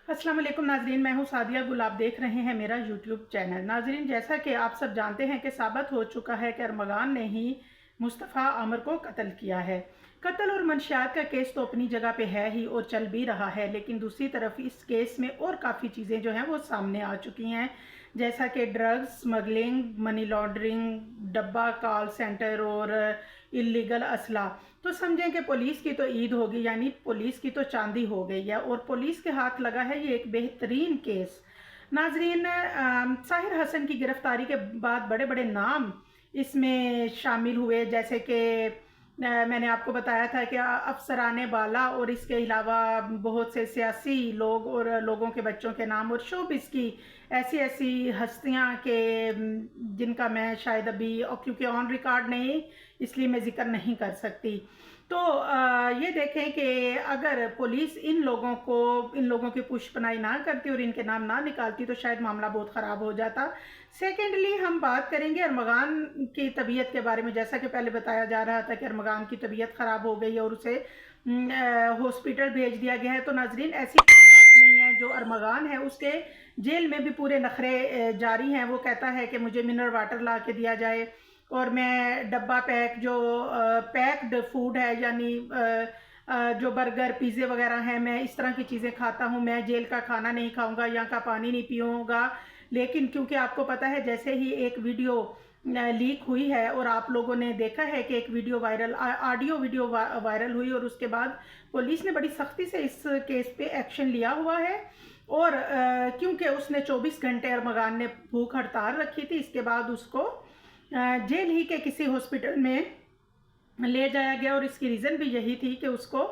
अस्सलाम वालेकुम नाजरीन, मैं हूं सादिया गुल। आप देख रहे हैं मेरा यूट्यूब चैनल। नाजरीन, जैसा कि आप सब जानते हैं कि साबित हो चुका है कि अरमगान ने ही मुस्तफ़ा आमर को कत्ल किया है। कत्ल और मंशियात का केस तो अपनी जगह पे है ही और चल भी रहा है, लेकिन दूसरी तरफ इस केस में और काफ़ी चीज़ें जो हैं वो सामने आ चुकी हैं, जैसा कि ड्रग्स स्मगलिंग, मनी लॉन्ड्रिंग, डब्बा कॉल सेंटर और इलीगल असला। तो समझें कि पुलिस की तो ईद होगी, यानी पुलिस की तो चांदी हो गई है और पुलिस के हाथ लगा है ये एक बेहतरीन केस। नाजरीन, साहिर हसन की गिरफ्तारी के बाद बड़े बड़े नाम इसमें शामिल हुए, जैसे कि मैंने आपको बताया था कि अफसरान बाला और इसके अलावा बहुत से सियासी लोग और लोगों के बच्चों के नाम और शोबिस की ऐसी ऐसी हस्तियां के जिनका मैं शायद अभी, और क्योंकि ऑन रिकॉर्ड नहीं इसलिए मैं जिक्र नहीं कर सकती। तो ये देखें कि अगर पुलिस इन लोगों की पुष्पनाई ना करती और इनके नाम ना निकालती तो शायद मामला बहुत ख़राब हो जाता। सेकेंडली, हम बात करेंगे अरमगान की तबीयत के बारे में। जैसा कि पहले बताया जा रहा था कि अरमगान की तबीयत ख़राब हो गई है और उसे हॉस्पिटल भेज दिया गया है। तो नाजरीन, ऐसी बात नहीं है। जो अरमगान है उसके जेल में भी पूरे नखरे जारी हैं। वो कहता है कि मुझे मिनरल वाटर ला के दिया जाए और मैं डब्बा पैक जो पैक्ड फूड है, यानी जो बर्गर पिज़्ज़े वगैरह हैं, मैं इस तरह की चीज़ें खाता हूँ। मैं जेल का खाना नहीं खाऊंगा, यहाँ का पानी नहीं पीऊँगा। लेकिन क्योंकि आपको पता है, जैसे ही एक वीडियो लीक हुई है और आप लोगों ने देखा है कि एक video viral, audio video viral हुई और उसके बाद पुलिस ने बड़ी सख्ती से इस केस पे एक्शन लिया हुआ है। और क्योंकि उसने 24 घंटे अरमगान ने भूख हड़ताल रखी थी, इसके बाद उसको जेल ही के किसी हॉस्पिटल में ले जाया गया और इसकी रीज़न भी यही थी कि उसको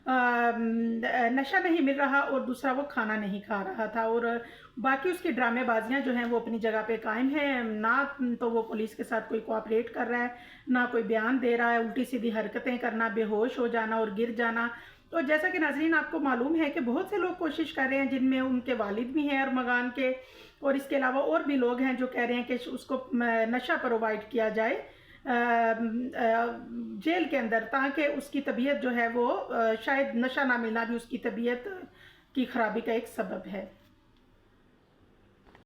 नशा नहीं मिल रहा और दूसरा वो खाना नहीं खा रहा था। और बाकी उसकी ड्रामेबाजियाँ जो हैं वो अपनी जगह पे कायम हैं। ना तो वो पुलिस के साथ कोई कोऑपरेट कर रहा है, ना कोई बयान दे रहा है, उल्टी सीधी हरकतें करना, बेहोश हो जाना और गिर जाना। तो जैसा कि नाजरीन आपको मालूम है कि बहुत से लोग कोशिश कर रहे हैं, जिनमें उनके वालिद भी हैं अरमगान के, और इसके अलावा और भी लोग हैं जो कह रहे हैं कि उसको नशा प्रोवाइड किया जाए जेल के अंदर, ताकि उसकी तबीयत जो है वो शायद नशा ना मिलना भी उसकी तबीयत की खराबी का एक सबब है।